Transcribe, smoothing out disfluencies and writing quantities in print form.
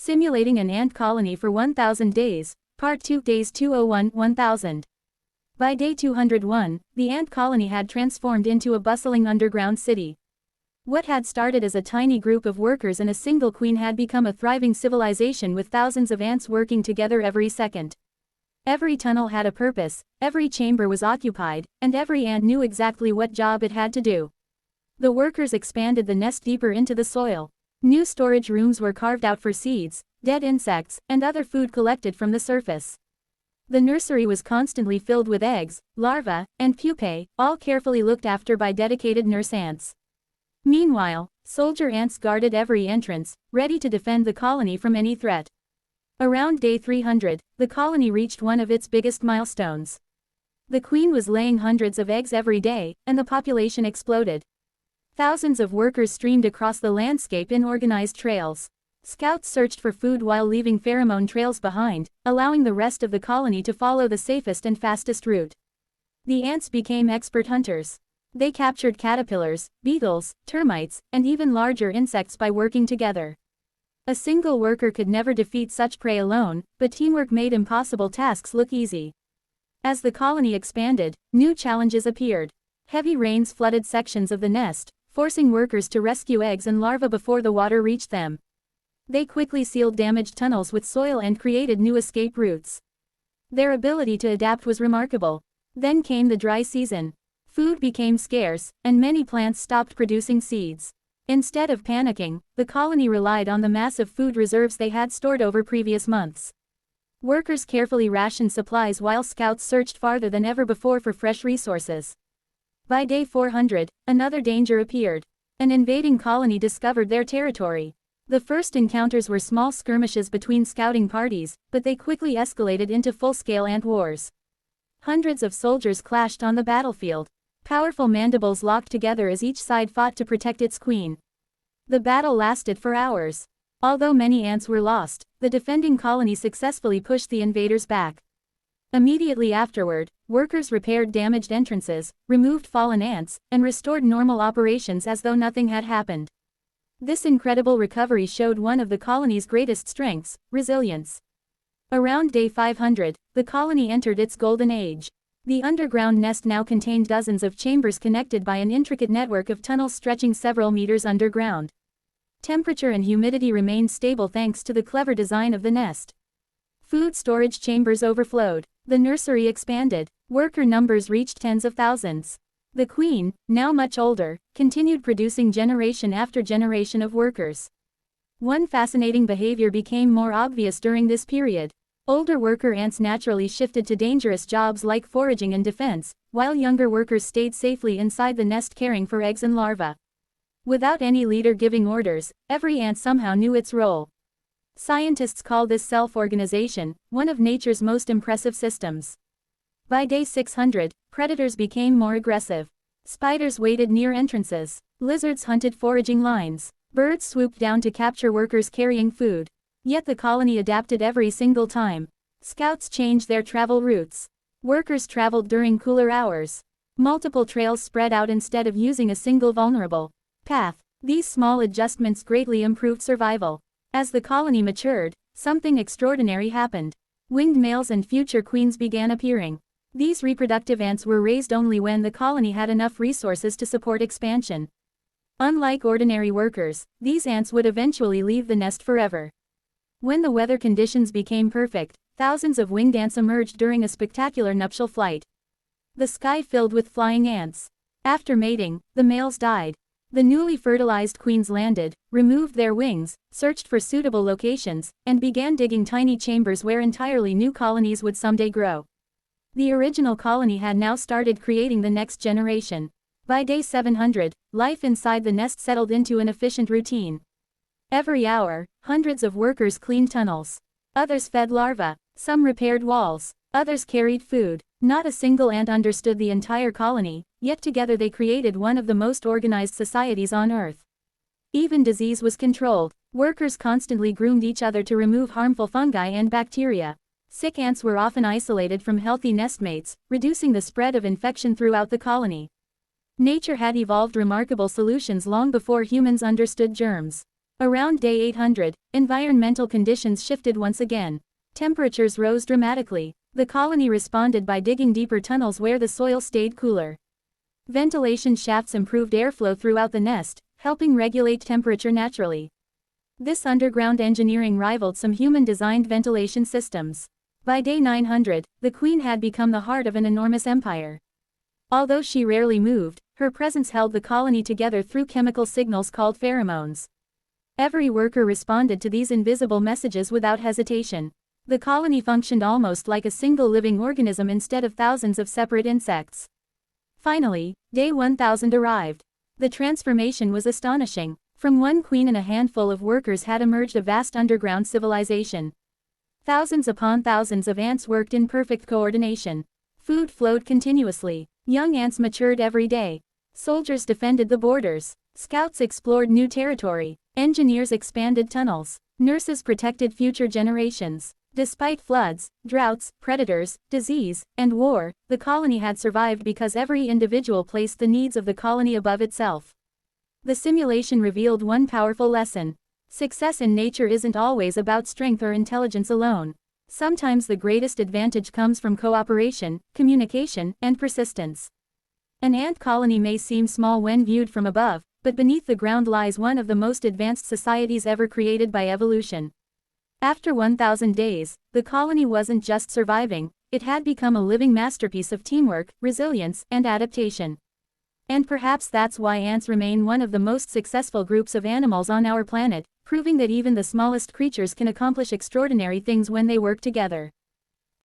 Simulating an ant colony for 1000 days, Part 2, Days 201-1000. By day 201, the ant colony had transformed into a bustling underground city. What had started as a tiny group of workers and a single queen had become a thriving civilization with thousands of ants working together every second. Every tunnel had a purpose, every chamber was occupied, and every ant knew exactly what job it had to do. The workers expanded the nest deeper into the soil. New storage rooms were carved out for seeds, dead insects, and other food collected from the surface. The nursery was constantly filled with eggs, larvae, and pupae, all carefully looked after by dedicated nurse ants. Meanwhile, soldier ants guarded every entrance, ready to defend the colony from any threat. Around day 300, the colony reached one of its biggest milestones. The queen was laying hundreds of eggs every day, and the population exploded. Thousands of workers streamed across the landscape in organized trails. Scouts searched for food while leaving pheromone trails behind, allowing the rest of the colony to follow the safest and fastest route. The ants became expert hunters. They captured caterpillars, beetles, termites, and even larger insects by working together. A single worker could never defeat such prey alone, but teamwork made impossible tasks look easy. As the colony expanded, new challenges appeared. Heavy rains flooded sections of the nest, forcing workers to rescue eggs and larvae before the water reached them. They quickly sealed damaged tunnels with soil and created new escape routes. Their ability to adapt was remarkable. Then came the dry season. Food became scarce, and many plants stopped producing seeds. Instead of panicking, the colony relied on the massive food reserves they had stored over previous months. Workers carefully rationed supplies while scouts searched farther than ever before for fresh resources. By day 400, another danger appeared. An invading colony discovered their territory. The first encounters were small skirmishes between scouting parties, but they quickly escalated into full-scale ant wars. Hundreds of soldiers clashed on the battlefield. Powerful mandibles locked together as each side fought to protect its queen. The battle lasted for hours. Although many ants were lost, the defending colony successfully pushed the invaders back. Immediately afterward, workers repaired damaged entrances, removed fallen ants, and restored normal operations as though nothing had happened. This incredible recovery showed one of the colony's greatest strengths, resilience. Around day 500, the colony entered its golden age. The underground nest now contained dozens of chambers connected by an intricate network of tunnels stretching several meters underground. Temperature and humidity remained stable thanks to the clever design of the nest. Food storage chambers overflowed. The nursery expanded. Worker numbers reached tens of thousands. The queen, now much older, continued producing generation after generation of workers. One fascinating behavior became more obvious during this period. Older worker ants naturally shifted to dangerous jobs like foraging and defense, while younger workers stayed safely inside the nest caring for eggs and larvae. Without any leader giving orders, every ant somehow knew its role. Scientists call this self-organization, one of nature's most impressive systems. By day 600, predators became more aggressive. Spiders waited near entrances. Lizards hunted foraging lines. Birds swooped down to capture workers carrying food. Yet the colony adapted every single time. Scouts changed their travel routes. Workers traveled during cooler hours. Multiple trails spread out instead of using a single vulnerable path. These small adjustments greatly improved survival. As the colony matured, something extraordinary happened. Winged males and future queens began appearing. These reproductive ants were raised only when the colony had enough resources to support expansion. Unlike ordinary workers, these ants would eventually leave the nest forever. When the weather conditions became perfect, thousands of winged ants emerged during a spectacular nuptial flight. The sky filled with flying ants. After mating, the males died. The newly fertilized queens landed, removed their wings, searched for suitable locations, and began digging tiny chambers where entirely new colonies would someday grow. The original colony had now started creating the next generation. By day 700, life inside the nest settled into an efficient routine. Every hour, hundreds of workers cleaned tunnels. Others fed larvae. Some repaired walls. Others carried food. Not a single ant understood the entire colony, yet together they created one of the most organized societies on Earth. Even disease was controlled. Workers constantly groomed each other to remove harmful fungi and bacteria. Sick ants were often isolated from healthy nestmates, reducing the spread of infection throughout the colony. Nature had evolved remarkable solutions long before humans understood germs. Around day 800, environmental conditions shifted once again. Temperatures rose dramatically. The colony responded by digging deeper tunnels where the soil stayed cooler. Ventilation shafts improved airflow throughout the nest, helping regulate temperature naturally. This underground engineering rivaled some human-designed ventilation systems. By day 900, the queen had become the heart of an enormous empire. Although she rarely moved, her presence held the colony together through chemical signals called pheromones. Every worker responded to these invisible messages without hesitation. The colony functioned almost like a single living organism instead of thousands of separate insects. Finally, day 1000 arrived. The transformation was astonishing. From one queen and a handful of workers had emerged a vast underground civilization. Thousands upon thousands of ants worked in perfect coordination. Food flowed continuously. Young ants matured every day. Soldiers defended the borders. Scouts explored new territory. Engineers expanded tunnels. Nurses protected future generations. Despite floods, droughts, predators, disease, and war, the colony had survived because every individual placed the needs of the colony above itself. The simulation revealed one powerful lesson. Success in nature isn't always about strength or intelligence alone. Sometimes the greatest advantage comes from cooperation, communication, and persistence. An ant colony may seem small when viewed from above, but beneath the ground lies one of the most advanced societies ever created by evolution. After 1000 days, the colony wasn't just surviving, it had become a living masterpiece of teamwork, resilience, and adaptation. And perhaps that's why ants remain one of the most successful groups of animals on our planet, proving that even the smallest creatures can accomplish extraordinary things when they work together.